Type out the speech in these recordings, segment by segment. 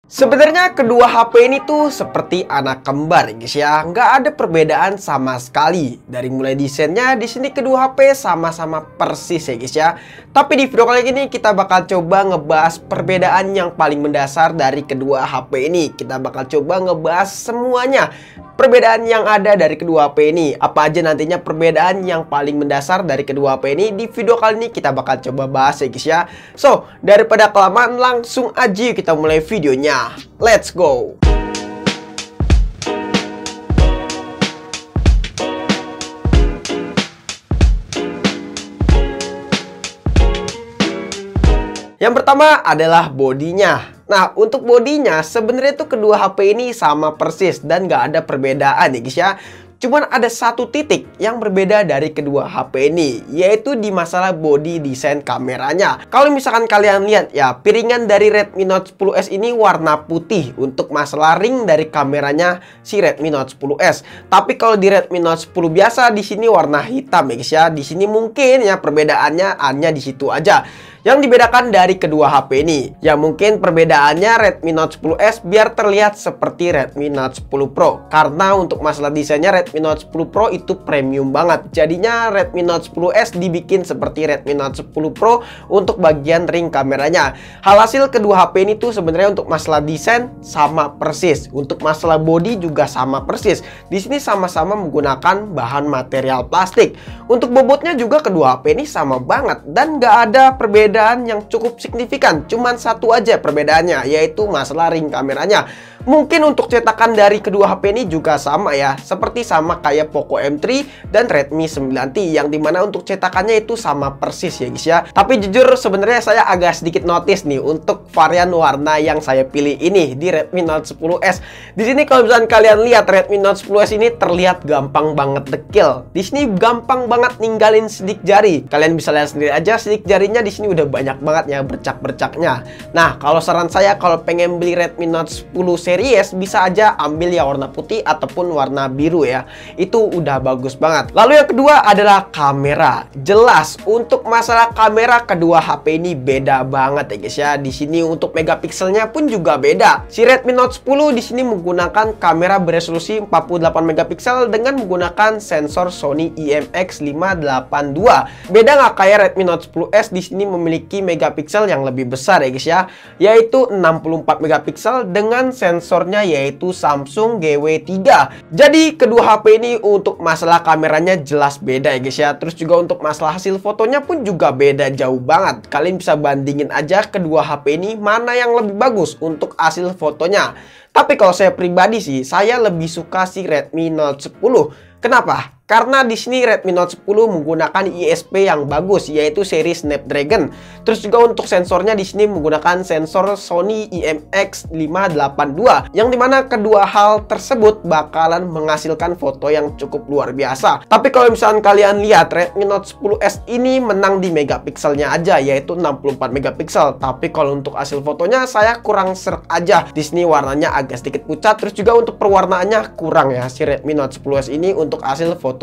Sebenarnya kedua HP ini tuh seperti anak kembar guys ya, nggak ada perbedaan sama sekali. Dari mulai desainnya di sini kedua HP sama-sama persis ya guys ya. Tapi di video kali ini kita bakal coba ngebahas perbedaan yang paling mendasar dari kedua HP ini. Kita bakal coba ngebahas semuanya. Perbedaan yang ada dari kedua HP ini, apa aja nantinya perbedaan yang paling mendasar dari kedua HP ini. Di video kali ini kita bakal coba bahas ya guys ya. So, daripada kelamaan langsung aja kita mulai videonya. Let's go. Yang pertama adalah bodinya. Nah, untuk bodinya sebenarnya tuh kedua HP ini sama persis dan nggak ada perbedaan ya guys ya. Cuman ada satu titik yang berbeda dari kedua HP ini, yaitu di masalah body desain kameranya. Kalau misalkan kalian lihat ya, piringan dari Redmi Note 10s ini warna putih untuk masalah ring dari kameranya si Redmi Note 10s. Tapi kalau di Redmi Note 10 biasa di sini warna hitam ya guys ya. Di sini mungkin ya perbedaannya hanya di situ aja. Yang dibedakan dari kedua HP ini, ya mungkin perbedaannya Redmi Note 10s biar terlihat seperti Redmi Note 10 Pro. Karena untuk masalah desainnya Redmi Note 10 Pro itu premium banget. Jadinya Redmi Note 10s dibikin seperti Redmi Note 10 Pro untuk bagian ring kameranya. Hasil kedua HP ini tuh sebenarnya untuk masalah desain sama persis. Untuk masalah body juga sama persis. Di sini sama-sama menggunakan bahan material plastik. Untuk bobotnya juga kedua HP ini sama banget dan nggak ada perbedaan yang cukup signifikan. Cuman satu aja perbedaannya, yaitu masalah ring kameranya. Mungkin untuk cetakan dari kedua HP ini juga sama ya, seperti sama kayak Poco M3 dan Redmi 9T, yang dimana untuk cetakannya itu sama persis ya guys ya. Tapi jujur sebenarnya saya agak sedikit notice nih untuk varian warna yang saya pilih ini di Redmi Note 10s. Di sini kalau misalnya kalian lihat Redmi Note 10s ini terlihat gampang banget dekil. Di sini gampang banget ninggalin sidik jari. Kalian bisa lihat sendiri aja sidik jarinya di sini udah banyak banget ya bercak-bercaknya. Nah, kalau saran saya kalau pengen beli Redmi Note 10 series bisa aja ambil ya warna putih ataupun warna biru ya. Itu udah bagus banget. Lalu yang kedua adalah kamera. Jelas untuk masalah kamera kedua HP ini beda banget ya guys ya. Di sini untuk megapikselnya pun juga beda. Si Redmi Note 10 di sini menggunakan kamera beresolusi 48 megapiksel dengan menggunakan sensor Sony IMX582. Beda nggak kayak Redmi Note 10s di sini memiliki megapiksel yang lebih besar ya guys ya, yaitu 64 megapiksel dengan sensornya yaitu Samsung GW3. Jadi kedua HP ini untuk masalah kameranya jelas beda ya guys ya. Terus juga untuk masalah hasil fotonya pun juga beda jauh banget. Kalian bisa bandingin aja kedua HP ini mana yang lebih bagus untuk hasil fotonya. Tapi kalau saya pribadi sih, saya lebih suka si Redmi Note 10. Kenapa? Karena di sini Redmi Note 10 menggunakan ISP yang bagus, yaitu seri Snapdragon. Terus juga untuk sensornya di sini menggunakan sensor Sony IMX582, yang dimana kedua hal tersebut bakalan menghasilkan foto yang cukup luar biasa. Tapi kalau misalnya kalian lihat Redmi Note 10s ini menang di megapikselnya aja, yaitu 64 megapiksel. Tapi kalau untuk hasil fotonya saya kurang seret aja. Di sini warnanya agak sedikit pucat, terus juga untuk perwarnaannya kurang ya si Redmi Note 10s ini untuk hasil fotonya.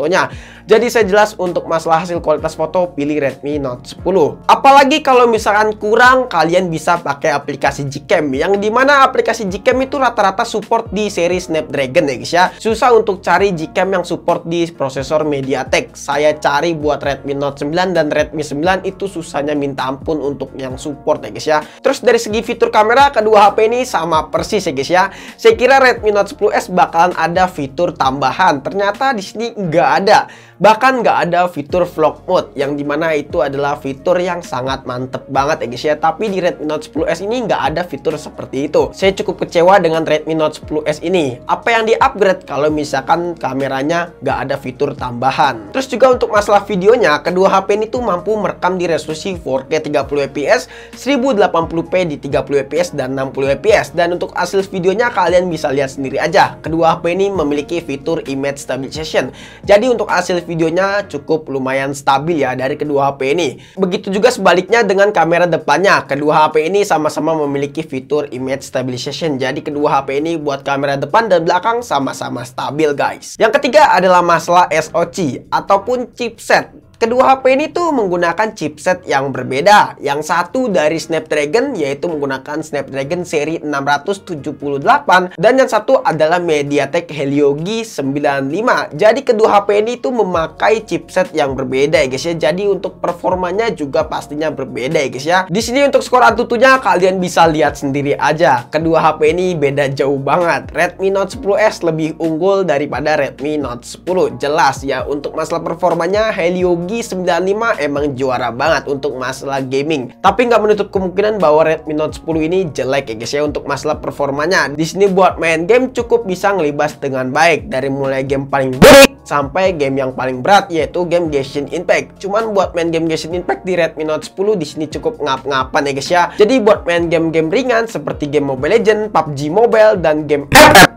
Jadi saya jelas untuk masalah hasil kualitas foto pilih Redmi Note 10. Apalagi kalau misalkan kurang, kalian bisa pakai aplikasi Gcam, yang dimana aplikasi Gcam itu rata-rata support di seri Snapdragon ya guys ya. Susah untuk cari Gcam yang support di prosesor MediaTek. Saya cari buat Redmi Note 9 dan Redmi 9 itu susahnya minta ampun untuk yang support ya guys ya. Terus dari segi fitur kamera kedua HP ini sama persis ya guys ya. Saya kira Redmi Note 10s bakalan ada fitur tambahan. Ternyata di sini nggak ada. Bahkan nggak ada fitur vlog mode, yang dimana itu adalah fitur yang sangat mantep banget ya guys ya. Tapi di Redmi Note 10s ini nggak ada fitur seperti itu. Saya cukup kecewa dengan Redmi Note 10s ini. Apa yang di-upgrade kalau misalkan kameranya nggak ada fitur tambahan. Terus juga untuk masalah videonya, kedua HP ini tuh mampu merekam di resolusi 4K 30fps, 1080p di 30fps dan 60fps. Dan untuk hasil videonya kalian bisa lihat sendiri aja. Kedua HP ini memiliki fitur image stabilization. Jadi untuk hasil videonya cukup lumayan stabil ya dari kedua HP ini. Begitu juga sebaliknya dengan kamera depannya. Kedua HP ini sama-sama memiliki fitur image stabilization. Jadi kedua HP ini buat kamera depan dan belakang sama-sama stabil guys. Yang ketiga adalah masalah SoC ataupun chipset. Kedua HP ini tuh menggunakan chipset yang berbeda. Yang satu dari Snapdragon, yaitu menggunakan Snapdragon seri 678, dan yang satu adalah MediaTek Helio G95. Jadi kedua HP ini tuh memakai chipset yang berbeda ya guys ya. Jadi untuk performanya juga pastinya berbeda ya guys ya. Di sini untuk skor AnTuTu-nya kalian bisa lihat sendiri aja. Kedua HP ini beda jauh banget. Redmi Note 10s lebih unggul daripada Redmi Note 10. Jelas ya, untuk masalah performanya Helio G95 emang juara banget untuk masalah gaming. Tapi nggak menutup kemungkinan bahwa Redmi Note 10 ini jelek ya guys ya untuk masalah performanya. Di sini buat main game cukup bisa ngelibas dengan baik, dari mulai game paling berat sampai game yang paling berat, yaitu game Genshin Impact. Cuman buat main game Genshin Impact di Redmi Note 10 di sini cukup ngap-ngapan ya guys ya. Jadi buat main game-game ringan seperti game Mobile Legends, PUBG Mobile, dan game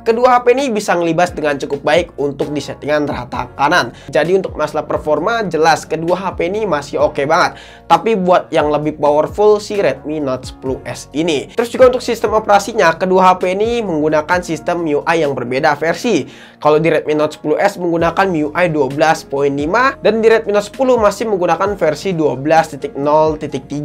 kedua HP ini bisa ngelibas dengan cukup baik untuk di settingan rata kanan. Jadi untuk masalah performa jelas kedua HP ini masih oke banget. Tapi buat yang lebih powerful si Redmi Note 10s ini. Terus juga untuk sistem operasinya, kedua HP ini menggunakan sistem MIUI yang berbeda versi. Kalau di Redmi Note 10s menggunakan MIUI 12.5 dan di Redmi Note 10 masih menggunakan versi 12.0.3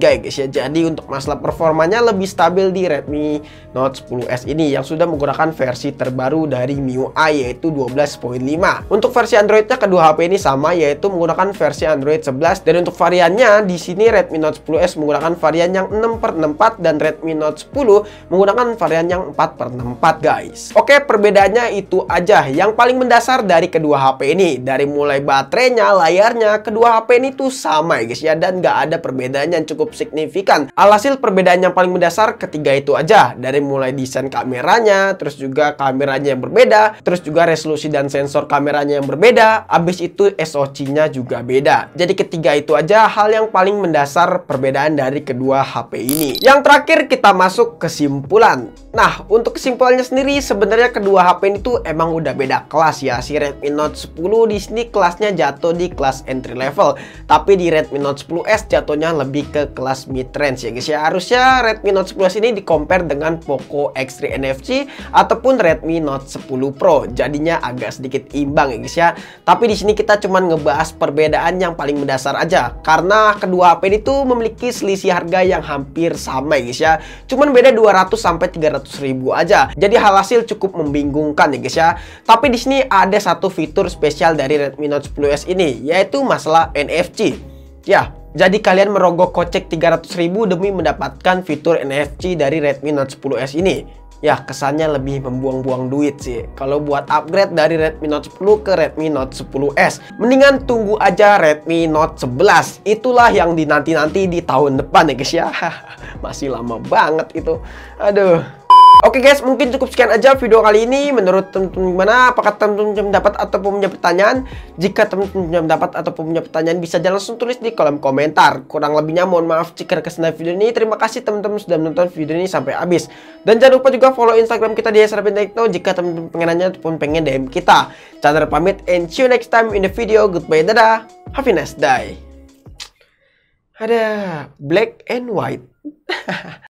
ya guys ya. Jadi untuk masalah performanya lebih stabil di Redmi Note 10s ini yang sudah menggunakan versi terbaru dari MIUI yaitu 12.5. Untuk versi Androidnya kedua HP ini sama, yaitu menggunakan versi Android 11, dan untuk variannya di sini Redmi Note 10s menggunakan varian yang 6/64 dan Redmi Note 10 menggunakan varian yang 4/64 guys. Oke, perbedaannya itu aja yang paling mendasar dari kedua HP ini. Dari mulai baterainya, layarnya, kedua HP ini tuh sama ya guys ya, dan nggak ada perbedaan yang cukup signifikan. Alhasil perbedaan yang paling mendasar ketiga itu aja, dari mulai desain kameranya, terus juga kameranya yang berbeda, terus juga resolusi dan sensor kameranya yang berbeda, habis itu SoC-nya juga beda. Jadi ketiga itu aja hal yang paling mendasar perbedaan dari kedua HP ini. Yang terakhir kita masuk kesimpulan. Nah, untuk kesimpulannya sendiri sebenarnya kedua HP ini tuh emang udah beda kelas ya. Si Redmi Note 10 di sini kelasnya jatuh di kelas entry level, tapi di Redmi Note 10s jatuhnya lebih ke kelas mid range ya guys ya. Harusnya Redmi Note 10s ini di compare dengan Poco X3 NFC ataupun Redmi Note 10 Pro. Jadinya agak sedikit imbang ya guys ya. Tapi di sini kita cuman ngebahas perbedaan yang paling mendasar aja, karena kedua HP ini tuh memiliki selisih harga yang hampir sama ya guys ya. Cuman beda 200 sampai 300 ribu aja. Jadi hasil cukup membingungkan ya guys ya. Tapi di sini ada satu fitur spesial dari Redmi Note 10s ini, yaitu masalah NFC. Ya, jadi kalian merogoh kocek 300 ribu demi mendapatkan fitur NFC dari Redmi Note 10s ini. Ya, kesannya lebih membuang-buang duit sih kalau buat upgrade dari Redmi Note 10 ke Redmi Note 10s. Mendingan tunggu aja Redmi Note 11. Itulah yang dinanti-nanti di tahun depan ya guys ya. Masih lama banget itu. Aduh. Oke guys, mungkin cukup sekian aja video kali ini. Menurut teman-teman gimana? Apakah teman-teman mendapat ataupun punya pertanyaan? Jika teman-teman mendapat ataupun punya pertanyaan, bisa langsung tulis di kolom komentar. Kurang lebihnya mohon maaf jika kesenai video ini. Terima kasih teman-teman sudah menonton video ini sampai habis. Dan jangan lupa juga follow Instagram kita di @serapintekno jika teman-teman pengen nanya ataupun pengen DM kita. Chandra pamit and see you next time in the video. Goodbye, dadah. Have a nice day. Ada black and white.